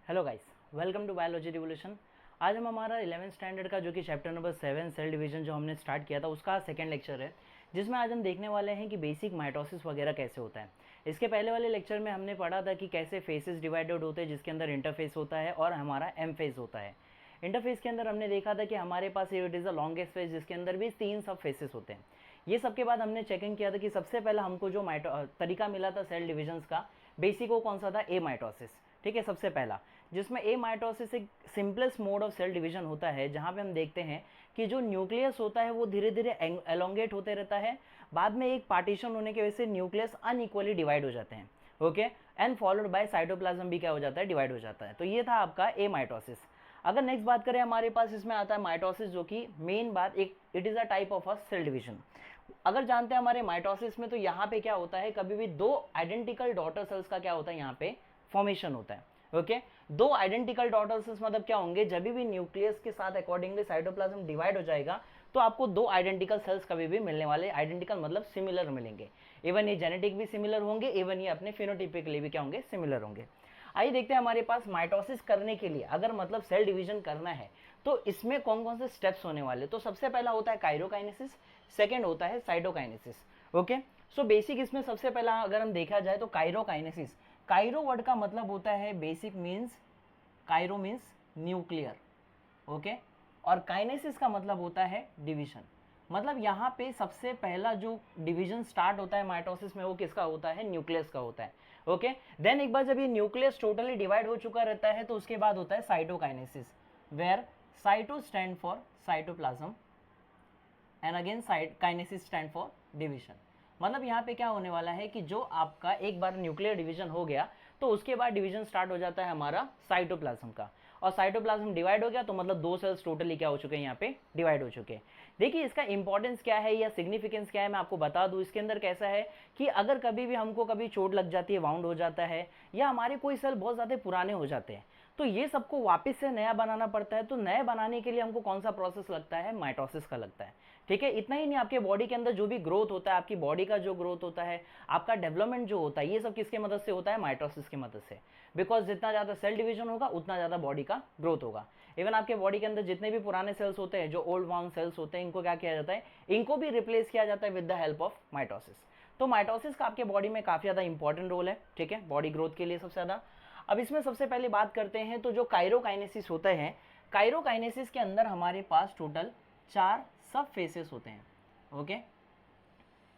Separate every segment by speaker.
Speaker 1: Hello guys, welcome to biology revolution. आज हम हमारा 11th स्टैंडर्ड का जो कि चैप्टर नंबर 7 सेल डिवीजन जो हमने स्टार्ट किया था उसका सेकंड लेक्चर है, जिसमें आज हम देखने वाले हैं कि बेसिक माइटोसिस वगैरह कैसे होता है। इसके पहले वाले लेक्चर में हमने पढ़ा था कि कैसे फेसेस डिवाइडेड होते हैं, जिसके अंदर इंटरफेस होता है और हमारा एम फेस होता है। इंटरफेस के अंदर हमने देखा था कि हमारे पास it is the longest phase, जिसके अंदर भी 3 सब फेसेस होते हैं। ये सब के बाद हमने चेकिंग किया था कि सबसे पहला हमको जो तरीका मिला था सेल डिविजन्स का, बेसिक वो कौन सा था, ए माइटोसिस। ठीक है, सबसे पहला, जिसमें ए माइटोसिस एक simplest mode of cell division होता है, जहां पे हम देखते हैं कि जो न्यूक्लियस होता है वो धीरे धीरे एलोंगेट होते रहता है। बाद में एक पार्टीशन होने की वजह से न्यूक्लियस अनइक्वली डिवाइड हो जाते हैं। Okay, and followed by cytoplasm भी क्या हो जाता है, डिवाइड हो जाता है। तो ये था आपका ए माइटोसिस। अगर नेक्स्ट बात करें, हमारे पास इसमें आता है माइटोसिस, जो कि मेन बात एक it is a type of a cell division. अगर जानते हैं हमारे माइटोसिस में, तो यहाँ पे क्या होता है, कभी भी दो आइडेंटिकल डॉटर सेल्स का क्या होता है, यहाँ पे फॉर्मेशन होता है। ओके, दो आइडेंटिकल डॉटर सेल्स मतलब क्या होंगे, जब भी न्यूक्लियस के साथ अकॉर्डिंगली साइटोप्लाज्म डिवाइड हो जाएगा तो आपको दो आइडेंटिकल सेल्स कभी भी मिलने वाले, आइडेंटिकल मतलब सिमिलर मिलेंगे। इवन ये जेनेटिक भी सिमिलर होंगे, इवन ये अपने फिनोटाइपिकली भी क्या होंगे, सिमिलर होंगे। आइए देखते हैं हमारे पास माइटोसिस करने के लिए, अगर मतलब सेल डिवीजन करना है तो इसमें कौन कौन से स्टेप्स होने वाले। तो सबसे पहला होता है काइरोकाइनेसिस, सेकेंड होता है साइटोकाइनेसिस। ओके, सो बेसिक इसमें सबसे पहला अगर हम देखा जाए तो काइरोकाइनेसिस, काइरो वर्ड का मतलब होता है basic means, Kryo means nuclear. Okay, और काइनेसिस का मतलब होता है डिवीजन। मतलब यहाँ पे सबसे पहला जो डिवीजन स्टार्ट होता है माइटोसिस में, वो किसका होता है, न्यूक्लियस का होता है। ओके, देन एक बार जब ये न्यूक्लियस टोटली डिवाइड हो चुका रहता है तो उसके बाद होता है cytokinesis, where cyto stand for cytoplasm and again cyto kinesis stand for division. मतलब यहाँ पे क्या होने वाला है कि जो आपका एक बार न्यूक्लियर डिवीजन हो गया तो उसके बाद डिवीजन स्टार्ट हो जाता है हमारा साइटोप्लाज्म का, और साइटोप्लाज्म डिवाइड हो गया तो मतलब दो सेल्स टोटली क्या हो चुके हैं, यहाँ पे डिवाइड हो चुके हैं। देखिए इसका इंपॉर्टेंस क्या है या सिग्निफिकेंस क्या है, मैं आपको बता दूं। इसके अंदर कैसा है कि अगर कभी भी हमको कभी चोट लग जाती है, वाउंड हो जाता है, या हमारे कोई सेल बहुत ज़्यादा पुराने हो जाते हैं, तो ये सबको वापस से नया बनाना पड़ता है। तो नए बनाने के लिए हमको कौन सा प्रोसेस लगता है, माइटोसिस का लगता है। ठीक है, इतना ही नहीं, आपके बॉडी के अंदर जो भी ग्रोथ होता है, आपकी बॉडी का जो ग्रोथ होता है, आपका डेवलपमेंट जो होता है, ये सब किसके मदद से होता है, माइटोसिस की मदद से। बिकॉज जितना ज़्यादा सेल डिवीजन होगा उतना ज़्यादा बॉडी का ग्रोथ होगा। इवन आपके बॉडी के अंदर जितने भी पुराने सेल्स होते हैं, जो ओल्ड वाउंड सेल्स होते हैं, इनको क्या किया जाता है, इनको भी रिप्लेस किया जाता है with the help of mitosis. तो माइटोसिस का आपके बॉडी में काफ़ी ज़्यादा इंपॉर्टेंट रोल है, ठीक है, बॉडी ग्रोथ के लिए सबसे ज़्यादा। अब इसमें सबसे पहले बात करते हैं तो जो काइरोकाइनेसिस होता है, काइरोकाइनेसिस के अंदर हमारे पास टोटल 4 सब फेसेस होते हैं। ओके,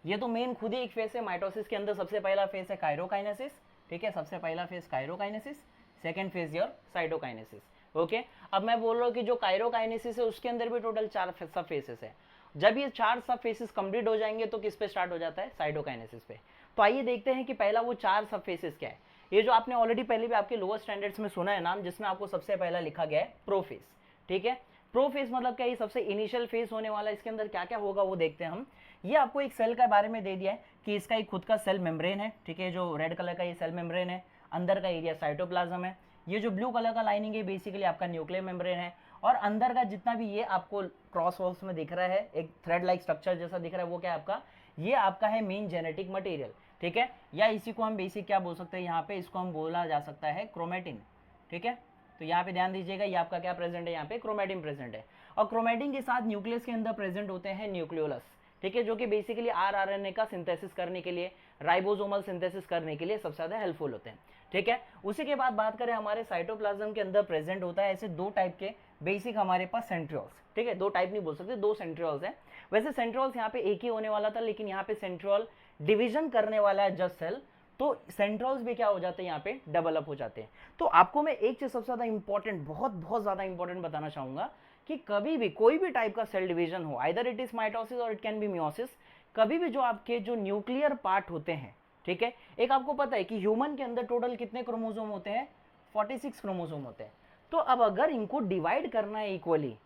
Speaker 1: ये तो मेन खुद ही एक फेस है माइटोसिस के अंदर। सबसे पहला फेस है काइरोकाइनेसिस, ठीक है, सबसे पहला phase karyokinesis, second phase your cytokinesis. Okay, अब मैं बोल रहा हूँ कि जो काइरोकाइनेसिस है उसके अंदर भी टोटल 4 सब फेसेस है। जब ये 4 सब फेसेस कंप्लीट हो जाएंगे तो किस पे स्टार्ट हो जाता है, साइटोकाइनेसिस पे। तो आइए देखते हैं कि पहला वो 4 सब फेसेस क्या है। ये जो आपने ऑलरेडी पहले भी आपके लोअर स्टैंडर्ड्स में सुना है नाम, जिसमें आपको सबसे पहला लिखा गया है प्रोफेस। ठीक है, प्रोफेस मतलब क्या, ये सबसे इनिशियल फेज होने वाला है। इसके अंदर क्या क्या होगा वो देखते हैं हम। ये आपको एक सेल के बारे में दे दिया है कि इसका एक खुद का सेल मेम्ब्रेन है, ठीक है, जो रेड कलर का ये सेल मेम्ब्रेन है, अंदर का एरिया साइटोप्लाज्म है। ये जो ब्लू कलर का लाइनिंग है बेसिकली आपका न्यूक्लियर मेम्ब्रेन है, और अंदर का जितना भी ये आपको क्रॉस वॉल्स में दिख रहा है, एक थ्रेड लाइक स्ट्रक्चर जैसा दिख रहा है, वो क्या है आपका, ये आपका है मेन जेनेटिक मटेरियल। ठीक है, या इसी को हम बेसिक क्या बोल सकते हैं, यहाँ पे इसको हम बोला जा सकता है क्रोमेटिन। ठीक है, तो यहाँ पे ध्यान दीजिएगा, ये आपका क्या प्रेजेंट है, यहाँ पे क्रोमेटिन प्रेजेंट है। और क्रोमेटिन के साथ न्यूक्लियस के अंदर प्रेजेंट होते हैं न्यूक्लियोलस, ठीक है, जो कि बेसिकली आरएनए का सिंथेसिस करने के लिए, राइबोसोमल सिंथेसिस करने के लिए सबसे ज़्यादा हेल्पफुल होते हैं। ठीक है, उसी के बाद बात करें, हमारे साइटोप्लाज्म के अंदर प्रेजेंट होता है ऐसे 2 टाइप के बेसिक हमारे पास सेंट्रियोल्स। ठीक है, 2 टाइप नहीं बोल सकते, 2 सेंट्रियोल्स हैं। वैसे सेंट्रियोल्स यहाँ पे एक ही होने वाला था, लेकिन यहाँ पे सेंट्रियोल डिवीजन करने वाला है जस्ट सेल, तो सेंट्रोल्स भी क्या हो जाते हैं, यहाँ पे डेवलप हो जाते हैं। तो आपको मैं एक चीज सबसे ज्यादा इंपॉर्टेंट, बहुत बहुत ज्यादा इंपॉर्टेंट बताना चाहूंगा कि कभी भी कोई भी टाइप का सेल डिवीजन हो, आइदर इट इज माइटोसिस और इट कैन बी मियोसिस, कभी भी जो आपके जो न्यूक्लियर पार्ट होते हैं, ठीक है, एक आपको पता है कि ह्यूमन के अंदर टोटल कितने क्रोमोसोम होते हैं, 46 क्रोमोसोम होते हैं। तो अब अगर इनको डिवाइड करना है इक्वली,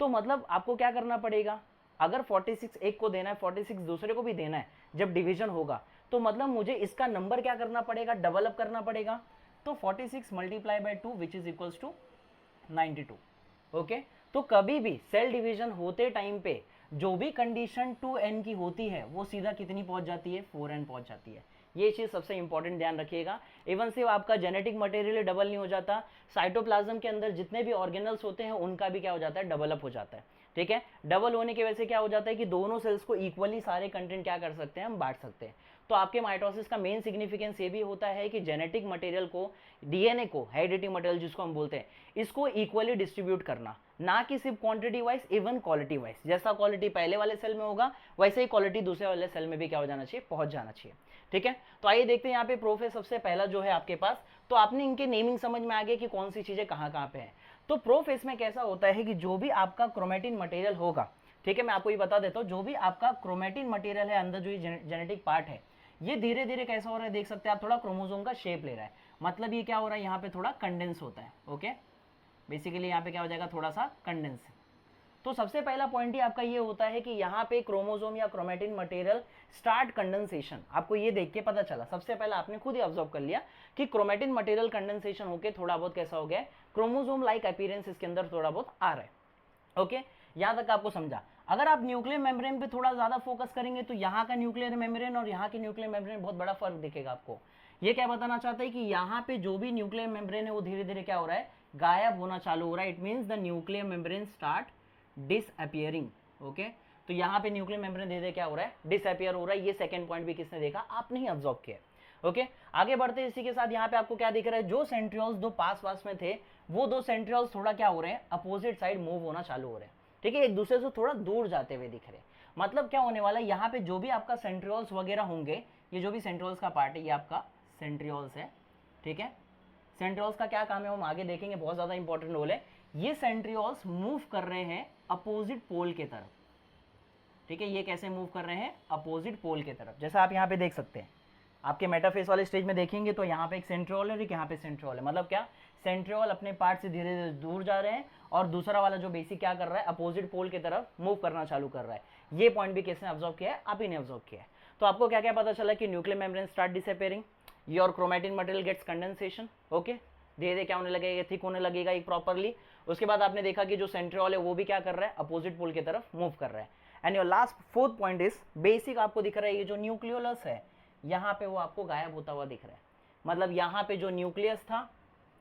Speaker 1: तो मतलब आपको क्या करना पड़ेगा, अगर 46 एक को देना है, 46 दूसरे को भी देना है जब डिवीजन होगा, तो मतलब मुझे इसका नंबर क्या करना पड़ेगा, डेवलप करना पड़ेगा। तो 46 multiply by 2 which is equals to 92। Okay, तो कभी भी सेल डिवीजन होते टाइम पे जो भी कंडीशन 2n की होती है वो सीधा कितनी पहुंच जाती है, 4n पहुंच जाती है। ये चीज़ सबसे इंपॉर्टेंट ध्यान रखिएगा। इवन सिर्फ आपका जेनेटिक मटेरियल डबल नहीं हो जाता, साइटोप्लाज्म के अंदर जितने भी ऑर्गेनल्स होते हैं उनका भी क्या हो जाता है, डेवलप हो जाता है। ठीक है, डबल होने की वजह से क्या हो जाता है कि दोनों सेल्स को इक्वली सारे कंटेंट क्या कर सकते हैं, हम बांट सकते हैं। तो आपके माइटोसिस का मेन सिग्निफिकेंस ये भी होता है कि जेनेटिक मटेरियल को, डीएनए को, हेरिडिटी मटेरियल जिसको हम बोलते हैं, इसको इक्वली डिस्ट्रीब्यूट करना, ना कि सिर्फ quantity wise, even quality wise. जैसा क्वालिटी पहले वाले सेल में होगा वैसे ही क्वालिटी दूसरे वाले सेल में भी क्या हो जाना चाहिए, पहुंच जाना चाहिए। ठीक है, तो आइए देखते हैं यहाँ पे प्रोफेस सबसे पहला जो है आपके पास। तो आपने इनके नेमिंग समझ में आ गया कि कौन सी चीजें कहाँ कहाँ पे है। तो प्रोफेस में कैसा होता है कि जो भी आपका क्रोमेटिन मटेरियल होगा, ठीक है, मैं आपको ये बता देता हूँ, जो भी आपका क्रोमेटिन मटेरियल है अंदर, जो ये जेनेटिक पार्ट है, ये धीरे धीरे कैसा हो रहा है, देख सकते हैं आप, थोड़ा क्रोमोसोम का शेप ले रहा है। मतलब ये क्या हो रहा है, यहाँ पे थोड़ा कंडेंस होता है। ओके, बेसिकली यहाँ पे क्या हो जाएगा, थोड़ा सा कंडेंस। तो सबसे पहला पॉइंट ही आपका ये होता है कि यहाँ पे क्रोमोसोम या क्रोमेटिन मटेरियल स्टार्ट कंडेंसेशन। आपको ये देख के पता चला, सबसे पहले आपने खुद ही ऑब्जर्व कर लिया कि क्रोमेटिन मटेरियल कंडेंसेशन होके थोड़ा बहुत कैसा हो गया, क्रोमोसोम लाइक अपीयरेंस इसके अंदर थोड़ा बहुत आ रहा है। ओके, यहाँ तक आपको समझा। अगर आप न्यूक्लियर मेम्ब्रेन पे थोड़ा ज्यादा फोकस करेंगे तो यहाँ का न्यूक्लियर मेम्ब्रेन और यहाँ की न्यूक्लियर मेम्ब्रेन बहुत बड़ा फर्क दिखेगा आपको। ये क्या बताना चाहता है कि यहाँ पे जो भी न्यूक्लियर मेम्ब्रेन है वो धीरे धीरे क्या हो रहा है, गायब होना चालू हो रहा है। It means the nuclear membrane start disappearing. Okay, तो यहाँ पे न्यूक्लियर मेम्ब्रेन धीरे धीरे क्या हो रहा है, डिसअपियर हो रहा है। ये सेकंड पॉइंट भी किसने देखा, आपने ही ऑब्जर्व किया। ओके, आगे बढ़ते इसी के साथ यहाँ पे आपको क्या दिख रहा है, जो सेंट्रियोल्स दो पास पास में थे वो दो सेंट्रियोल्स थोड़ा क्या हो रहे हैं, अपोजिट साइड मूव होना चालू हो रहे हैं। ठीक है, एक दूसरे से थोड़ा दूर जाते हुए दिख रहे हैं। मतलब क्या होने वाला है, यहाँ पे जो भी आपका सेंट्रियोल्स वगैरह होंगे, ये जो भी सेंट्रियोल्स का पार्ट है ये आपका सेंट्रियोल्स है। ठीक है, सेंट्रियोल्स का क्या काम है हम आगे देखेंगे, बहुत ज्यादा इंपॉर्टेंट रोल है। ये सेंट्रियोल्स मूव कर रहे हैं अपोजिट पोल के तरफ। ठीक है, ये कैसे मूव कर रहे हैं, अपोजिट पोल के तरफ। जैसा आप यहाँ पे देख सकते हैं, आपके मेटाफेस वाले स्टेज में देखेंगे तो यहाँ पे एक सेंट्रियोल है और एक यहाँ पे सेंट्रियोल है। मतलब क्या, सेंट्रियोल अपने पार्ट से धीरे धीरे दूर जा रहे हैं और दूसरा वाला जो बेसिक क्या कर रहा है, अपोजिट पोल की तरफ मूव करना चालू कर रहा है। ये पॉइंट भी किसने ऑब्जर्व किया है, आप ही ने ऑब्जर्व किया है। तो आपको क्या क्या पता चला कि nuclear membrane start disappearing, your chromatin material gets condensation. Okay, धीरे धीरे क्या होने लगेगा, थिक होने लगेगा एक प्रॉपरली। उसके बाद आपने देखा कि जो सेंट्रियोल है वो भी क्या कर रहा है, अपोजिट पोल की तरफ मूव कर रहा है। And your last fourth point is basic, आपको दिख रहा है ये जो न्यूक्लियोलस है यहाँ पे वो आपको गायब होता हुआ दिख रहा है। मतलब यहाँ पे जो न्यूक्लियस था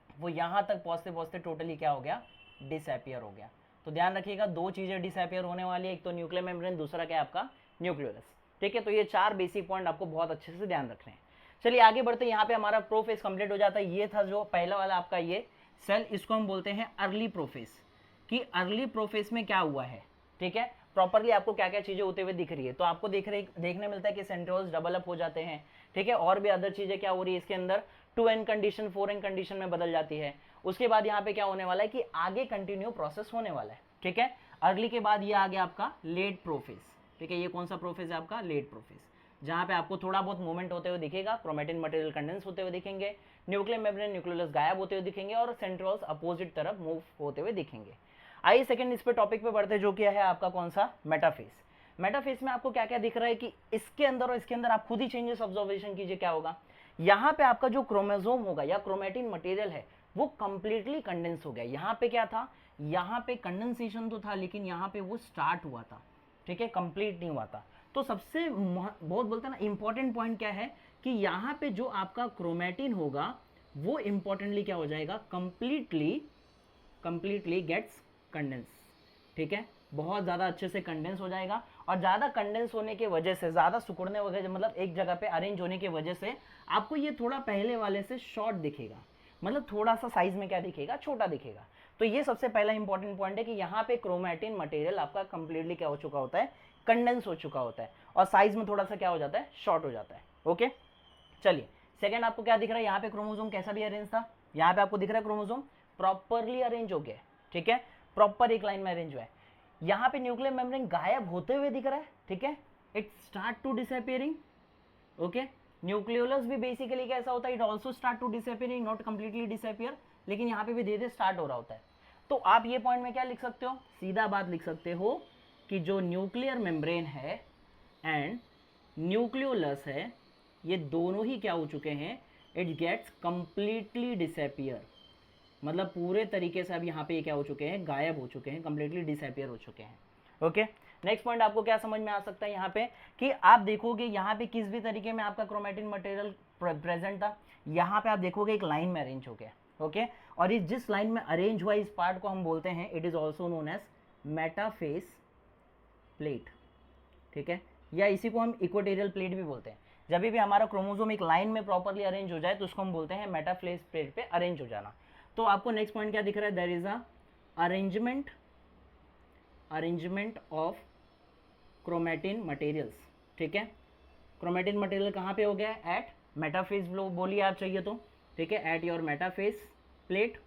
Speaker 1: वो यहाँ तक पहुँचते पहुँचते टोटली क्या हो गया, डिसअपियर हो गया। तो ध्यान रखिएगा, दो चीजें डिसअपियर होने वाली है, एक तो न्यूक्लियर मेम्ब्रेन, दूसरा क्या है आपका न्यूक्लियोलस। ठीक है, तो ये चार बेसिक पॉइंट आपको बहुत अच्छे से ध्यान रखने हैं। चलिए आगे बढ़ते हैं, यहाँ पे हमारा प्रोफेस कंप्लीट हो जाता है। ये था जो पहला वाला आपका ये सेल, इसको हम बोलते हैं अर्ली प्रोफेस। कि अर्ली प्रोफेस में क्या हुआ है। ठीक है, प्रॉपरली आपको क्या क्या चीजें होते हुए दिख रही है। तो आपको देखने मिलता है कि सेंट्रियोल्स डेवलप हो जाते हैं। ठीक है, और भी अदर चीजें क्या हो रही है इसके अंदर, 2n कंडीशन 4n कंडीशन में बदल जाती है। उसके बाद यहाँ पे क्या होने वाला है कि आगे कंटिन्यू प्रोसेस होने वाला है। ठीक है, अर्ली के बाद ये आ गया आपका लेट प्रोफेस। ठीक है, ये कौन सा प्रोफेस है आपका, लेट प्रोफेस, जहाँ पे आपको थोड़ा बहुत मूवमेंट होते हुए दिखेगा, क्रोमेटिन मटेरियल कंडेंस होते हुए दिखेंगे, न्यूक्लियर मेम्ब्रेन न्यूक्लियोलस गायब होते हुए दिखेंगे और सेंट्रियोल्स अपोजिट तरफ मूव होते हुए दिखेंगे। आइए सेकंड इस पे टॉपिक पे बढ़ते, जो क्या है आपका कौन सा, मेटाफेस। मेटाफेस में आपको क्या क्या दिख रहा है कि इसके अंदर और इसके अंदर आप खुद ही चेंजेस ऑब्जर्वेशन कीजिए क्या होगा। यहाँ पे आपका जो क्रोमोसोम होगा या क्रोमेटिन मटेरियल है वो कंप्लीटली कंडेंस हो गया। यहाँ पे क्या था, यहाँ पे कंडेंसेशन तो था लेकिन यहाँ पे वो स्टार्ट हुआ था। ठीक है, कंप्लीट नहीं हुआ था। तो सबसे बहुत बोलते हैं ना इंपॉर्टेंट पॉइंट क्या है कि यहाँ पे जो आपका क्रोमेटिन होगा वो इंपॉर्टेंटली क्या हो जाएगा, कंप्लीटली गेट्स कंडेंस। ठीक है, बहुत ज़्यादा अच्छे से कंडेंस हो जाएगा और ज़्यादा कंडेंस होने की वजह से, ज़्यादा सिकुड़ने वगैरह, मतलब एक जगह पे अरेंज होने की वजह से आपको ये थोड़ा पहले वाले से शॉर्ट दिखेगा। मतलब थोड़ा सा साइज में क्या दिखेगा, छोटा दिखेगा। तो ये सबसे पहला इंपॉर्टेंट पॉइंट है कि यहाँ पे क्रोमेटिन मटेरियल आपका कंप्लीटली क्या हो चुका होता है, कंडेंस हो चुका होता है और साइज में थोड़ा सा क्या हो जाता है, शॉर्ट हो जाता है। ओके, चलिए सेकंड आपको क्या दिख रहा है, यहाँ पे क्रोमोसोम कैसा भी अरेंज था, यहाँ पे आपको दिख रहा है क्रोमोसोम प्रॉपरली अरेंज हो गया। ठीक है, प्रॉपर एक लाइन में अरेंज हुआ है। यहाँ पे न्यूक्लियर मेम्ब्रेन गायब होते हुए दिख रहा है। ठीक है, it start to disappearing. Okay, nucleolus भी बेसिकली कैसा होता है, it also start to disappearing, not completely disappear, लेकिन यहाँ पे भी धीरे धीरे स्टार्ट हो रहा होता है। तो आप ये पॉइंट में क्या लिख सकते हो, सीधा बात लिख सकते हो कि जो न्यूक्लियर मेम्ब्रेन है एंड न्यूक्लियोलस है ये दोनों ही क्या हो चुके हैं, इट गेट्स कंप्लीटली डिसअपियर। मतलब पूरे तरीके से अब यहाँ पे क्या हो चुके हैं, गायब हो चुके हैं, कंप्लीटली डिसअपियर हो चुके हैं। ओके, नेक्स्ट पॉइंट आपको क्या समझ में आ सकता है यहाँ पे कि आप देखोगे यहाँ पे किस भी तरीके में आपका क्रोमेटिन मटेरियल प्रेजेंट था, यहाँ पे आप देखोगे एक लाइन में अरेंज हो गया, ओके। और इस जिस लाइन में अरेंज हुआ इस पार्ट को हम बोलते हैं, it is also known as metaphase plate, ठीक है, या इसी को हम इक्वेटोरियल प्लेट भी बोलते हैं। जब भी हमारा क्रोमोसोम एक लाइन में प्रॉपरली अरेंज हो जाए तो उसको हम बोलते हैं मेटाफेस प्लेट पे अरेंज हो जाना। तो आपको नेक्स्ट पॉइंट क्या दिख रहा है, there is a arrangement of chromatin materials, ठीक है। क्रोमेटिन मटेरियल कहाँ पे हो गया, एट मेटाफेस बोलिए आप चाहिए तो, ठीक है, एट योर मेटाफेस प्लेट,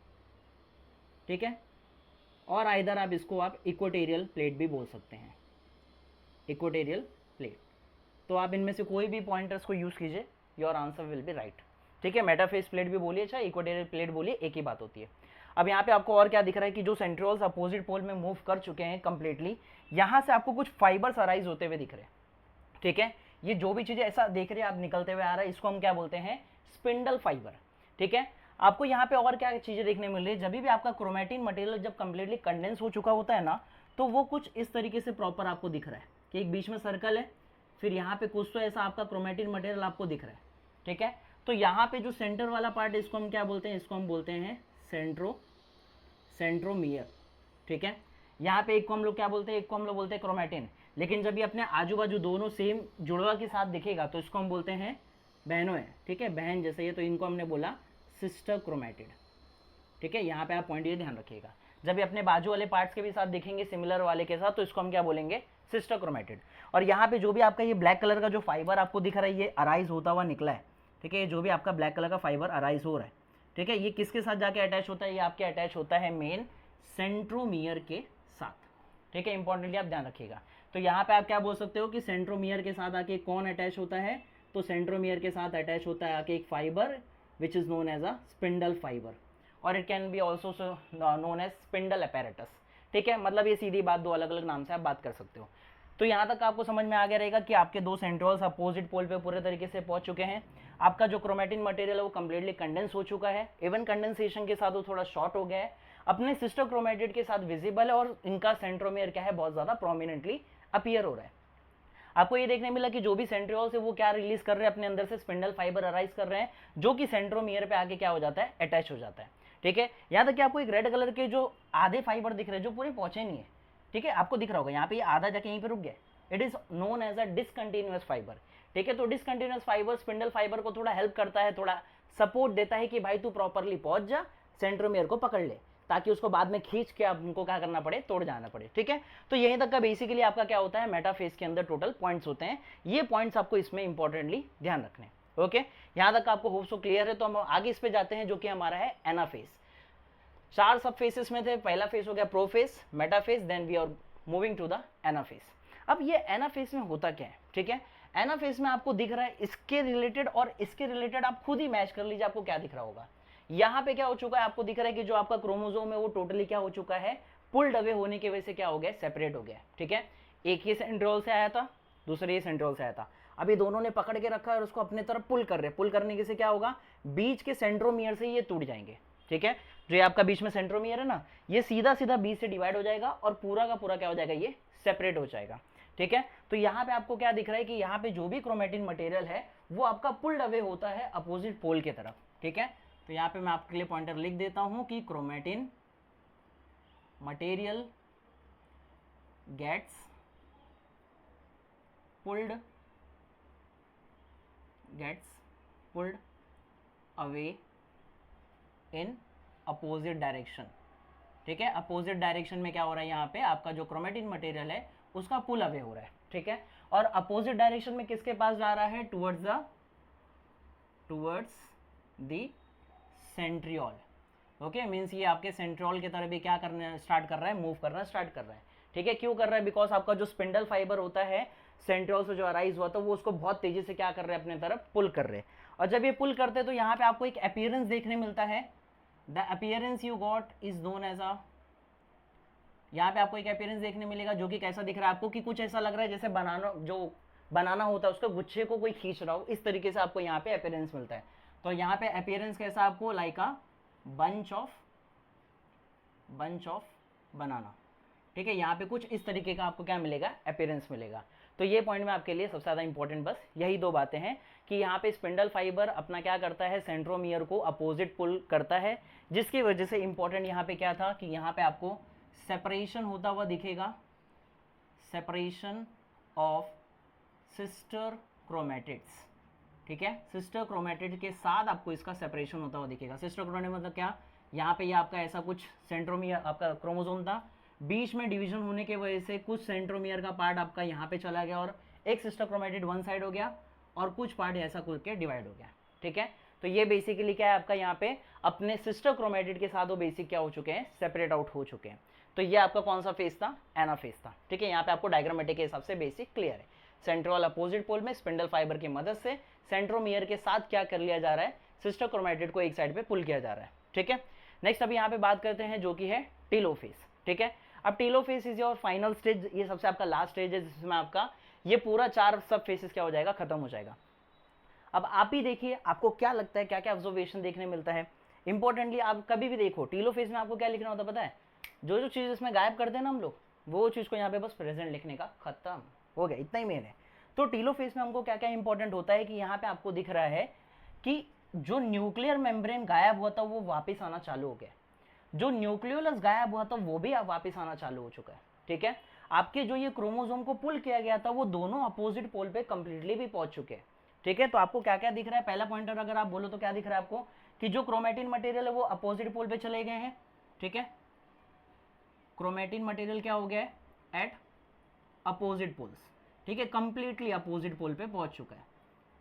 Speaker 1: ठीक है। और आइदर आप इसको आप इक्वेटोरियल प्लेट भी बोल सकते हैं, इक्वेटोरियल प्लेट। तो आप इनमें से कोई भी पॉइंटर्स को यूज कीजिए, your answer will be right, ठीक है। मेटाफेस प्लेट भी बोलिए चाहे इक्वेटोरियल प्लेट बोलिए, एक ही बात होती है। अब यहाँ पे आपको और क्या दिख रहा है कि जो सेंट्रियोल्स अपोजिट पोल में मूव कर चुके हैं कंप्लीटली, यहाँ से आपको कुछ फाइबर्स अराइज होते हुए दिख रहे हैं, ठीक है। ये जो भी चीजें ऐसा देख रहे हैं आप निकलते हुए आ रहा है, इसको हम क्या बोलते हैं, स्पिंडल फाइबर, ठीक है। आपको यहाँ पे और क्या चीजें देखने मिल रही है, जब भी आपका क्रोमेटिन मटेरियल जब कंप्लीटली कंडेंस हो चुका होता है ना, तो वो कुछ इस तरीके से प्रॉपर आपको दिख रहा है कि एक बीच में सर्कल है, फिर यहाँ पे कुछ तो ऐसा आपका क्रोमेटिन मटेरियल आपको दिख रहा है, ठीक है। तो यहाँ पे जो सेंटर वाला पार्ट है इसको हम क्या बोलते हैं, इसको हम बोलते हैं सेंट्रोमियर, ठीक है। यहाँ पे एक को हम लोग क्या बोलते हैं, एक को हम लोग बोलते हैं क्रोमेटिन, लेकिन जब ये अपने आजू बाजू दोनों सेम जुड़वा के साथ दिखेगा तो इसको हम बोलते हैं बहनों है, ठीक है, बहन जैसे ये, तो इनको हमने बोला सिस्टर क्रोमेटिड, ठीक है। यहाँ पे आप पॉइंट ये ध्यान रखिएगा, जब ये अपने बाजू वाले पार्ट्स के भी साथ दिखेंगे सिमिलर वाले के साथ, तो इसको हम क्या बोलेंगे, सिस्टर क्रोमेटिड। और यहाँ पे जो भी आपका ये ब्लैक कलर का जो फाइबर आपको दिख रहा है, ये अराइज होता हुआ निकला है, ठीक है। ये जो भी आपका ब्लैक कलर का फाइबर अराइज हो रहा है, ठीक है, ये किसके साथ जाके अटैच होता है, ये आपके अटैच होता है मेन सेंट्रोमियर के साथ, ठीक है। इंपॉर्टेंटली आप ध्यान रखिएगा। तो यहाँ पे आप क्या बोल सकते हो कि सेंट्रोमियर के साथ आके कौन अटैच होता है, तो सेंट्रोमियर के साथ अटैच होता है आके एक fibre which is known as a spindle fibre, और it can be also known as spindle apparatus, ठीक है। मतलब ये सीधी बात, दो अलग अलग नाम से आप बात कर सकते हो। तो यहाँ तक आपको समझ में आ गया रहेगा कि आपके दो सेंट्रोल्स अपोजिट पोल पे पूरे तरीके से पहुंच चुके हैं। आपका जो क्रोमेटिन मटेरियल है वो कम्प्लीटली कंडेंस हो चुका है, इवन कंडेंसेशन के साथ वो थोड़ा शॉर्ट हो गया है, अपने सिस्टर क्रोमेटिड के साथ विजिबल है, और इनका सेंट्रोमियर क्या है, बहुत ज़्यादा प्रोमिनेंटली अपीयर हो रहा है। आपको ये देखने मिला कि जो भी सेंट्रियोल्स है वो क्या रिलीज कर रहे हैं, अपने अंदर से स्पिंडल फाइबर अराइज कर रहे हैं, जो कि सेंट्रोमियर पे आके क्या हो जाता है, अटैच हो जाता है, ठीक है। यहाँ तक कि आपको एक रेड कलर के जो आधे फाइबर दिख रहे हैं जो पूरे पहुंचे नहीं है, ठीक है, आपको दिख रहा होगा यहाँ पे ये आधा जाके यहीं पे रुक गया, it is known as a discontinuous fibre, ठीक है। तो डिसकंटिन्यूअस फाइबर स्पिंडल फाइबर को थोड़ा हेल्प करता है, थोड़ा सपोर्ट देता है कि भाई तू प्रॉपरली पहुंच जा, सेंट्रोमियर को पकड़ ले, ताकि उसको बाद में खींच के आपको क्या करना पड़े, तोड़ जाना पड़े, ठीक है। तो यहीं तक का बेसिकली आपका क्या होता है, मेटाफेस के अंदर टोटल पॉइंट्स होते हैं, ये पॉइंट्स आपको इसमें इंपॉर्टेंटली ध्यान रखने, ओके। यहां तक आपको होप सो क्लियर है। तो हम आगे इस पे जाते हैं जो कि हमारा है एनाफेस। 4 सब फेसेस में थे, पहला फेस हो गया prophase, metaphase, then we are moving to the anaphase. अब ये एनाफेस में होता क्या है, ठीक है। एनाफेस में आपको दिख रहा है इसके रिलेटेड और इसके रिलेटेड, आप खुद ही मैच कर लीजिए आपको क्या दिख रहा होगा। यहाँ पे क्या हो चुका है, आपको दिख रहा है कि जो आपका क्रोमोसोम है वो टोटली क्या हो चुका है, पुल्ड अवे होने की वजह से क्या हो गया, सेपरेट हो गया, ठीक है। एक ये सेंट्रियोल से आया था, दूसरे ये सेंट्रियोल से आया था, अब ये दोनों ने पकड़ के रखा है और उसको अपने तरफ पुल कर रहे हैं। पुल करने से क्या होगा, बीच के सेंट्रोमियर से ये टूट जाएंगे, ठीक है। जो ये आपका बीच में सेंट्रोमियर है ना, ये सीधा सीधा बीच से डिवाइड हो जाएगा और पूरा का पूरा क्या हो जाएगा, ये सेपरेट हो जाएगा, ठीक है। तो यहाँ पे आपको क्या दिख रहा है कि यहाँ पे जो भी क्रोमेटिन मटेरियल है वो आपका पुल्ड अवे होता है अपोजिट पोल के तरफ, ठीक है। तो यहाँ पे मैं आपके लिए पॉइंटर लिख देता हूं कि chromatin material gets pulled away in opposite direction, ठीक है। अपोजिट डायरेक्शन में क्या हो रहा है, यहाँ पे आपका जो क्रोमेटिन मटेरियल है उसका पुल अवे हो रहा है, ठीक है। और अपोजिट डायरेक्शन में किसके पास जा रहा है, towards the centriole, okay. Means ये आपके सेंट्रियोल की तरफ भी क्या करना स्टार्ट कर रहा है, मूव करना स्टार्ट कर रहा है, ठीक है। क्यों कर रहा है, बिकॉज आपका जो स्पिंडल फाइबर होता है सेंट्रियोल से जो अराइज हुआ था वो उसको बहुत तेजी से क्या कर रहे हैं, अपने तरफ पुल कर रहे हैं। और जब ये पुल करते हैं तो यहाँ पे आपको एक अपीयरेंस देखने मिलता है, the appearance you got is known as a, यहाँ पे आपको एक अपीयरेंस देखने मिलेगा जो कि कैसा दिख रहा है आपको, कि कुछ ऐसा लग रहा है जैसे बनाना होता है उसके गुच्छे को कोई खींच रहा हो, इस तरीके से आपको यहाँ पे अपीयरेंस मिलता है। तो यहाँ पे अपीयरेंस कैसा आपको, लाइक अ बंच ऑफ बनाना, ठीक है, यहाँ पे कुछ इस तरीके का आपको क्या मिलेगा, अपीयरेंस मिलेगा। तो ये पॉइंट में आपके लिए सबसे ज़्यादा इंपॉर्टेंट बस यही दो बातें हैं कि यहाँ पे स्पिंडल फाइबर अपना क्या करता है, सेंट्रोमियर को अपोजिट पुल करता है, जिसकी वजह से इंपॉर्टेंट यहाँ पे क्या था कि यहाँ पे आपको सेपरेशन होता हुआ दिखेगा, सेपरेशन ऑफ सिस्टर क्रोमेटिड्स। ठीक है, सिस्टर क्रोमेटिड के साथ आपको इसका सेपरेशन होता हुआ दिखेगा। सिस्टर क्रोमेटिड मतलब क्या, यहाँ पे ये आपका ऐसा कुछ सेंट्रोमियर आपका क्रोमोसोम था, बीच में डिवीजन होने की वजह से कुछ सेंट्रोमियर का पार्ट आपका यहाँ पे चला गया और एक सिस्टर क्रोमेटिड वन साइड हो गया और कुछ पार्ट ऐसा करके डिवाइड हो गया। ठीक है, तो ये बेसिकली क्या है आपका यहाँ पे अपने सिस्टर क्रोमेटिड के साथ वो बेसिक क्या हो चुके हैं, सेपरेट आउट हो चुके हैं। तो ये आपका कौन सा फेज था, एनाफेज था। ठीक है, यहाँ पे आपको डायग्रामेटिक के हिसाब से बेसिक क्लियर है। सेंट्रोल अपोजिट पोल में स्पिंडल फाइबर की मदद से सेंट्रोमियर के साथ क्या कर लिया जा रहा है, सिस्टर क्रोमेटिड को एक साइड पे पुल किया जा रहा है। ठीक है, नेक्स्ट अभी यहाँ पे बात करते हैं जो कि है टेलोफेज। ठीक है, अब telophase is your final stage, ये सबसे आपका लास्ट स्टेज है जिसमें आपका ये पूरा 4 सब फेसेस क्या हो जाएगा, खत्म हो जाएगा। अब आप ही देखिए आपको क्या लगता है, क्या क्या ऑब्जर्वेशन देखने मिलता है। इंपॉर्टेंटली आप कभी भी देखो टेलोफेज में आपको क्या लिखना होता है पता है, जो जो चीज़ इसमें गायब करते हैं ना हम लोग, वो चीज़ को यहाँ पे बस प्रेजेंट लिखने का, खत्म हो गया, इतना ही मेन है। तो टेलोफेज में हमको क्या क्या इंपॉर्टेंट होता है कि यहाँ पे आपको दिख रहा है कि जो न्यूक्लियर मेम्ब्रेन गायब हुआ था वो वापस आना चालू हो गया, जो न्यूक्लियोलस गायब हुआ था वो भी वापस आना चालू हो चुका है। ठीक है, आपके जो ये क्रोमोसोम को पुल किया गया था वो दोनों अपोजिट पोल पे कंप्लीटली भी पहुंच चुके हैं। ठीक है, तो आपको क्या क्या दिख रहा है, पहला पॉइंटर अगर आप बोलो तो क्या दिख रहा है आपको कि जो क्रोमेटिन मटेरियल है वो अपोजिट पोल पे चले गए हैं। ठीक है, क्रोमेटिन मटेरियल क्या हो गया है, एट अपोजिट पोल्स। ठीक है, कंप्लीटली अपोजिट पोल पे पहुंच चुका है,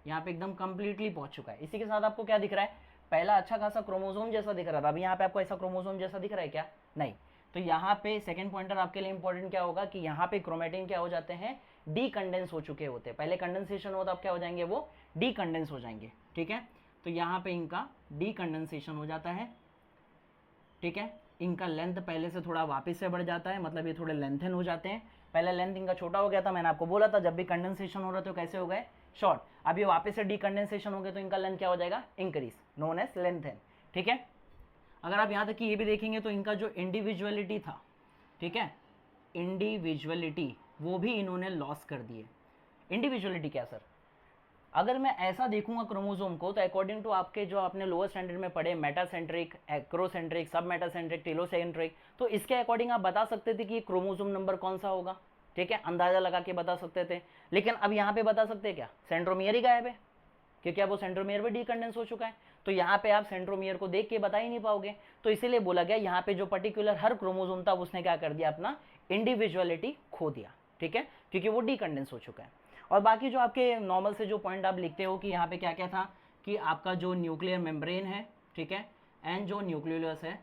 Speaker 1: यहाँ पे एकदम कंप्लीटली पहुंच चुका है। इसी के साथ आपको क्या दिख रहा है, पहला अच्छा खासा क्रोमोसोम जैसा दिख रहा था, अभी यहाँ पे आपको ऐसा क्रोमोसोम जैसा दिख रहा है क्या, नहीं। तो यहाँ पे सेकंड पॉइंटर आपके लिए इंपॉर्टेंट क्या होगा कि यहाँ पे क्रोमेटिन क्या हो जाते हैं, डीकंडेंस हो चुके होते हैं। पहले कंडेंसेशन होता अब क्या हो जाएंगे, वो डीकंडेंस हो जाएंगे। ठीक है, तो यहाँ पे इनका डीकंडेंसेशन हो जाता है। ठीक है, इनका लेंथ पहले से थोड़ा वापस से बढ़ जाता है, मतलब ये थोड़े लेंथन हो जाते हैं। पहले लेंथ इनका छोटा हो गया था, मैंने आपको बोला था जब भी कंडेंसेशन हो रहा था तो कैसे हो गए, शॉर्ट। अभी वापस से डीकंडेंसेशन हो गया तो इनका लेंथ क्या हो जाएगा, इंक्रीज, नोन एज लेंथन। ठीक है, अगर आप यहाँ तक कि ये भी देखेंगे तो इनका जो इंडिविजुअलिटी था, ठीक है, इंडिविजुअलिटी वो भी इन्होंने लॉस कर दिए। इंडिविजुअलिटी क्या सर, अगर मैं ऐसा देखूंगा क्रोमोसोम को तो अकॉर्डिंग टू आपके जो आपने लोअर स्टैंडर्ड में पढ़े मेटासेंट्रिक, एक्रोसेंट्रिक, सब मेटासेंट्रिक, टेलोसेंट्रिक, तो इसके अकॉर्डिंग आप बता सकते थे कि ये क्रोमोसोम नंबर कौन सा होगा। ठीक है, अंदाजा लगा के बता सकते थे, लेकिन अब यहाँ पे बता सकते हैं क्या, सेंट्रोमियर ही गायब है, क्योंकि अब वो सेंट्रोमियर भी डीकंडेंस हो चुका है। तो यहाँ पे आप सेंट्रोमियर को देख के बता ही नहीं पाओगे, तो इसीलिए बोला गया यहाँ पे जो पर्टिकुलर हर क्रोमोसोम था उसने क्या कर दिया, अपना इंडिविजुअलिटी खो दिया। ठीक है, क्योंकि वो डीकंडेंस हो चुका है। और बाकी जो आपके नॉर्मल से जो पॉइंट आप लिखते हो कि यहाँ पे क्या क्या था कि आपका जो न्यूक्लियर मेम्ब्रेन है, ठीक है, एंड जो न्यूक्लियोलस है,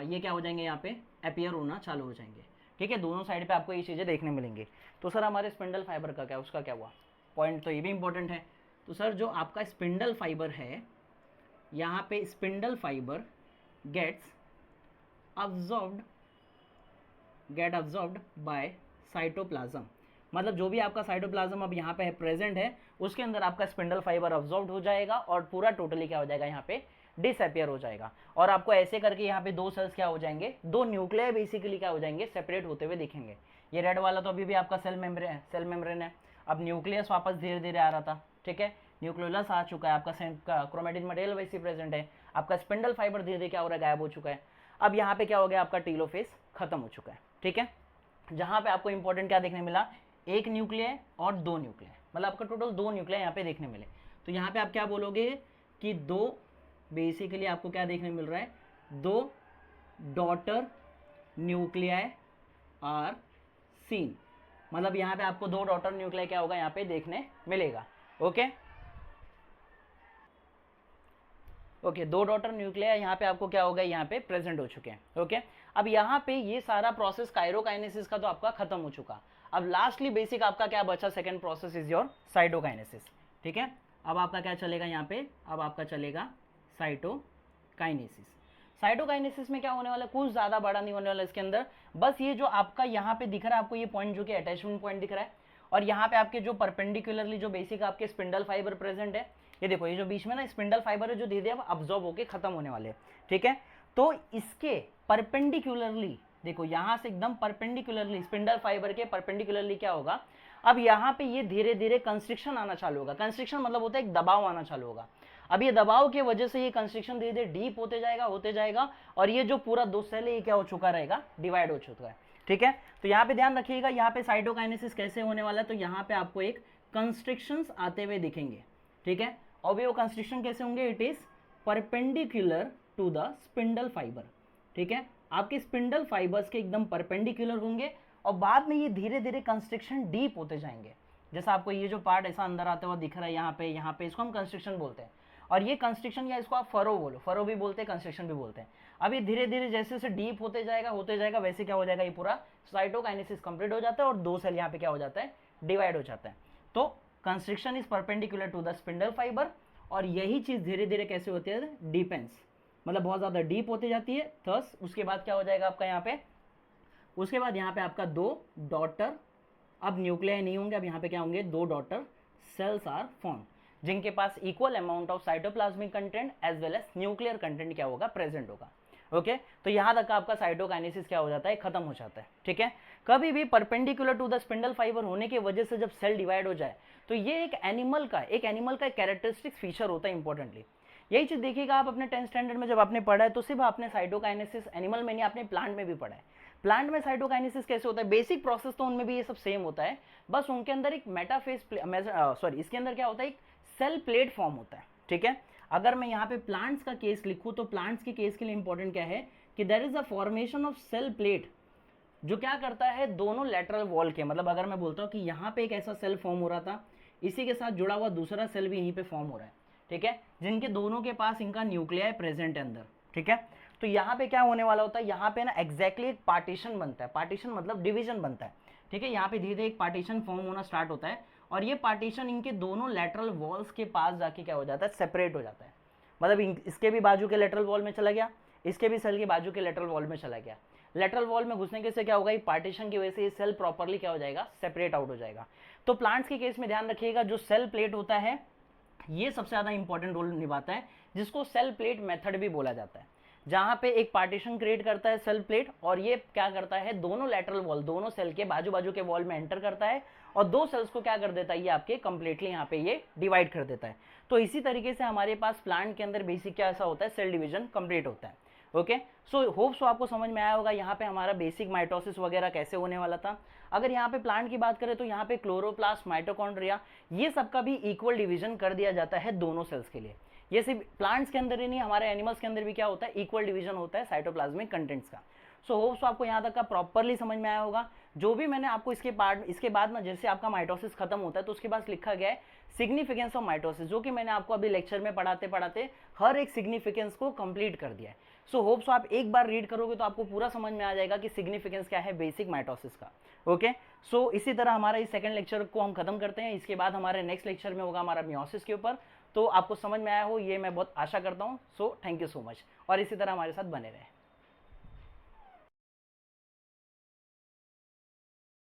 Speaker 1: ये क्या हो जाएंगे, यहाँ पे अपीयर होना चालू हो जाएंगे। ठीक है, दोनों साइड पे आपको ये चीज़ें देखने मिलेंगी। तो सर हमारे स्पिंडल फाइबर का क्या, उसका क्या हुआ, पॉइंट तो ये भी इंपॉर्टेंट है। तो सर जो आपका स्पिंडल फाइबर है, यहाँ पे spindle fibre gets absorbed by cytoplasm, मतलब जो भी आपका साइटोप्लाज्म अब यहाँ पे है प्रेजेंट है उसके अंदर आपका स्पिंडल फाइबर अब्जॉर्ब्ड हो जाएगा और पूरा टोटली क्या हो जाएगा, यहाँ पे डिसअपियर हो जाएगा। और आपको ऐसे करके यहाँ पे दो सेल्स क्या हो जाएंगे, दो न्यूक्लियर बेसिकली क्या हो जाएंगे, सेपरेट होते हुए दिखेंगे। ये रेड वाला तो अभी भी आपका सेल मेम्ब्रेन है। अब न्यूक्लियस वापस धीरे धीरे आ रहा था। ठीक है, न्यूक्लियोलस आ चुका है, आपका क्रोमेटिन मटेरियल वैसे प्रेजेंट है, आपका स्पिंडल फाइबर धीरे धीरे क्या हो रहा है, गायब हो चुका है। अब यहाँ पे क्या हो गया, आपका टेलोफेज खत्म हो चुका है। ठीक है, जहाँ पे आपको इंपॉर्टेंट क्या देखने मिला, एक न्यूक्लियर और दो न्यूक्लियर, मतलब आपका टोटल दो न्यूक्लियर यहाँ पे देखने मिले। तो यहाँ पे आप क्या बोलोगे कि दो, बेसिकली आपको क्या देखने मिल रहा है, दो डॉटर न्यूक्लियाई आर सीन, मतलब यहाँ पे आपको दो डॉटर न्यूक्लियाई क्या होगा, यहाँ पे देखने मिलेगा। ओके ओके, दो डॉटर न्यूक्लियाई यहाँ पे आपको क्या होगा, यहाँ पे प्रेजेंट हो चुके हैं। ओके, अब यहाँ पे ये सारा प्रोसेस काइरोकाइनेसिस का तो आपका खत्म हो चुका। अब लास्टली बेसिक आपका क्या बचा, second process is your cytokinesis. ठीक है, अब आपका क्या चलेगा यहाँ पे, अब आपका चलेगा साइटोकाइनेसिस। साइटोकाइनेसिस में क्या होने वाला है, कुछ ज़्यादा बड़ा नहीं होने वाला इसके अंदर, बस ये जो आपका यहाँ पे दिख रहा है आपको ये पॉइंट जो कि अटैचमेंट पॉइंट दिख रहा है, और यहाँ पे आपके जो परपेंडिकुलरली जो बेसिक आपके स्पिंडल फाइबर प्रेजेंट है, ये देखो ये जो बीच में ना स्पिंडल फाइबर है जो धीरे धीरे अब अब्जॉर्ब होकर खत्म होने वाले हैं। ठीक है, तो इसके परपेंडिकुलरली, देखो यहां से एकदम परपेंडिकुलरली, स्पिंडल फाइबर के परपेंडिकुलरली क्या होगा, अब यहाँ पे ये धीरे धीरे कंस्ट्रिक्शन आना चालू होगा। कंस्ट्रिक्शन मतलब होता है एक दबाव आना चालू होगा। अब ये दबाव की वजह से ये कंस्ट्रिक्शन धीरे धीरे डीप होते जाएगा और ये जो पूरा दो सेल है ये क्या हो चुका रहेगा, डिवाइड हो चुका है। ठीक है, तो यहाँ पे ध्यान रखिएगा, यहाँ पे साइटोकाइनेसिस कैसे होने वाला है, तो यहाँ पे आपको एक कंस्ट्रिक्शंस आते हुए दिखेंगे। ठीक है, और वो कंस्ट्रिक्शन कैसे होंगे, it is perpendicular to the spindle fibre. ठीक है, आपके स्पिंडल फाइबर्स के एकदम परपेंडिकुलर होंगे और बाद में ये धीरे धीरे कंस्ट्रिक्शन डीप होते जाएंगे। जैसा आपको ये जो पार्ट ऐसा अंदर आता हुआ दिख रहा है यहाँ पे इसको हम कंस्ट्रिक्शन बोलते हैं। और ये कंस्ट्रिक्शन या इसको आप फरो बोलो, फरो भी बोलते हैं, कंस्ट्रिक्शन भी बोलते हैं। अब ये धीरे धीरे जैसे जैसे डीप होते जाएगा वैसे क्या हो जाएगा, ये पूरा साइटोकाइनेसिस कंप्लीट हो जाता है और दो सेल यहाँ पे क्या हो जाता है, डिवाइड हो जाता है। तो constriction is perpendicular to the spindle fibre और यही चीज धीरे धीरे कैसे होती है, डिपेंस, मतलब बहुत ज्यादा डीप होती जाती है। थस उसके बाद क्या हो जाएगा आपका यहाँ पे, उसके बाद यहाँ पे आपका दो डॉटर, अब न्यूक्लियाई नहीं होंगे, अब यहाँ पे क्या होंगे, दो डॉटर सेल्स आर फॉर्म, जिनके पास equal amount of cytoplasmic content as well as nuclear content क्या होगा, प्रेजेंट होगा। ओके, तो यहाँ तक आपका साइटोकाइनेसिस क्या हो जाता है, खत्म हो जाता है। ठीक है, कभी भी perpendicular to the spindle fibre होने की वजह से जब सेल डिवाइड हो जाए तो ये एक एनिमल का कैरेक्टरिस्टिक फीचर होता है इंपॉर्टेंटली। यही चीज देखिएगा आप अपने 10th स्टैंडर्ड में जब आपने पढ़ा है तो सिर्फ आपने साइटोकाइनेसिस एनिमल में नहीं, आपने प्लांट में भी पढ़ा है। प्लांट में साइटोकाइनेसिस कैसे होता है, बेसिक प्रोसेस तो उनमें भी ये सब सेम होता है, बस उनके अंदर एक मेटाफेज इसके अंदर क्या होता है, एक सेल प्लेट फॉर्म होता है। ठीक है, अगर मैं यहाँ पे प्लांट्स का केस लिखूँ तो प्लांट्स के केस के लिए इंपॉर्टेंट क्या है कि there is a formation of cell plate जो क्या करता है, दोनों लेटरल वॉल के, मतलब अगर मैं बोलता हूँ कि यहाँ पे एक ऐसा सेल फॉर्म हो रहा था, इसी के साथ जुड़ा हुआ दूसरा सेल भी यहीं पे फॉर्म हो रहा है। ठीक है, जिनके दोनों के पास इनका न्यूक्लियाई प्रेजेंट है अंदर। ठीक है, तो यहाँ पे क्या होने वाला होता है, यहाँ पे ना एग्जैक्टली एक पार्टीशन बनता है, पार्टीशन मतलब डिवीजन बनता है। ठीक है, यहाँ पे धीरे धीरे एक पार्टीशन फॉर्म होना स्टार्ट होता है और ये पार्टीशन इनके दोनों लेटरल वॉल्स के पास जाके क्या हो जाता है, सेपरेट हो जाता है। मतलब इसके भी बाजू के लेटरल वॉल में चला गया, इसके भी सेल के बाजू के लेटरल वॉल में चला गया। लेटरल वॉल में घुसने के से क्या होगा, पार्टीशन की वजह से ये सेल प्रॉपर्ली क्या हो जाएगा, सेपरेट आउट हो जाएगा। तो प्लांट्स के केस में ध्यान रखिएगा, जो सेल प्लेट होता है ये सबसे ज्यादा इंपॉर्टेंट रोल निभाता है, जिसको सेल प्लेट मेथड भी बोला जाता है, जहां पे एक पार्टीशन क्रिएट करता है सेल प्लेट और ये क्या करता है, दोनों लेटरल वॉल, दोनों सेल के बाजू बाजू के वॉल में एंटर करता है और दो सेल्स को क्या कर देता है, ये आपके कंप्लीटली यहाँ पे ये डिवाइड कर देता है। तो इसी तरीके से हमारे पास प्लांट के अंदर बेसिक क्या ऐसा होता है, सेल डिवीजन कंप्लीट होता है। ओके, सो होप सो आपको समझ में आया होगा यहाँ पे हमारा बेसिक माइटोसिस वगैरह कैसे होने वाला था। अगर यहाँ पे प्लांट की बात करें तो यहाँ पे क्लोरोप्लास्ट, माइटोकॉन्ड्रिया, ये सबका भी इक्वल डिवीजन कर दिया जाता है दोनों सेल्स के लिए। ये सिर्फ प्लांट्स के अंदर ही नहीं, हमारे एनिमल्स के अंदर भी क्या होता है, इक्वल डिवीजन होता है साइटोप्लाज्मिक कंटेंट्स का। सो होप्स आपको यहाँ तक का प्रॉपरली समझ में आया होगा। जो भी मैंने आपको इसके बाद ना जैसे आपका माइटोसिस खत्म होता है तो उसके बाद लिखा गया है सिग्निफिकेंस ऑफ माइटोसिस, जो कि मैंने आपको अभी लेक्चर में पढ़ाते पढ़ाते हर एक सिग्निफिकेंस को कंप्लीट कर दिया है। सो होप्स आप एक बार रीड करोगे तो आपको पूरा समझ में आ जाएगा कि सिग्निफिकेंस क्या है बेसिक माइटोसिस का। ओके, सो इसी तरह हमारा इस सेकंड लेक्चर को हम खत्म करते हैं। इसके बाद हमारे नेक्स्ट लेक्चर में होगा हमारा मियोसिस के ऊपर। तो आपको समझ में आया हो ये मैं बहुत आशा करता हूँ। So thank you so much और इसी तरह हमारे साथ बने रहें।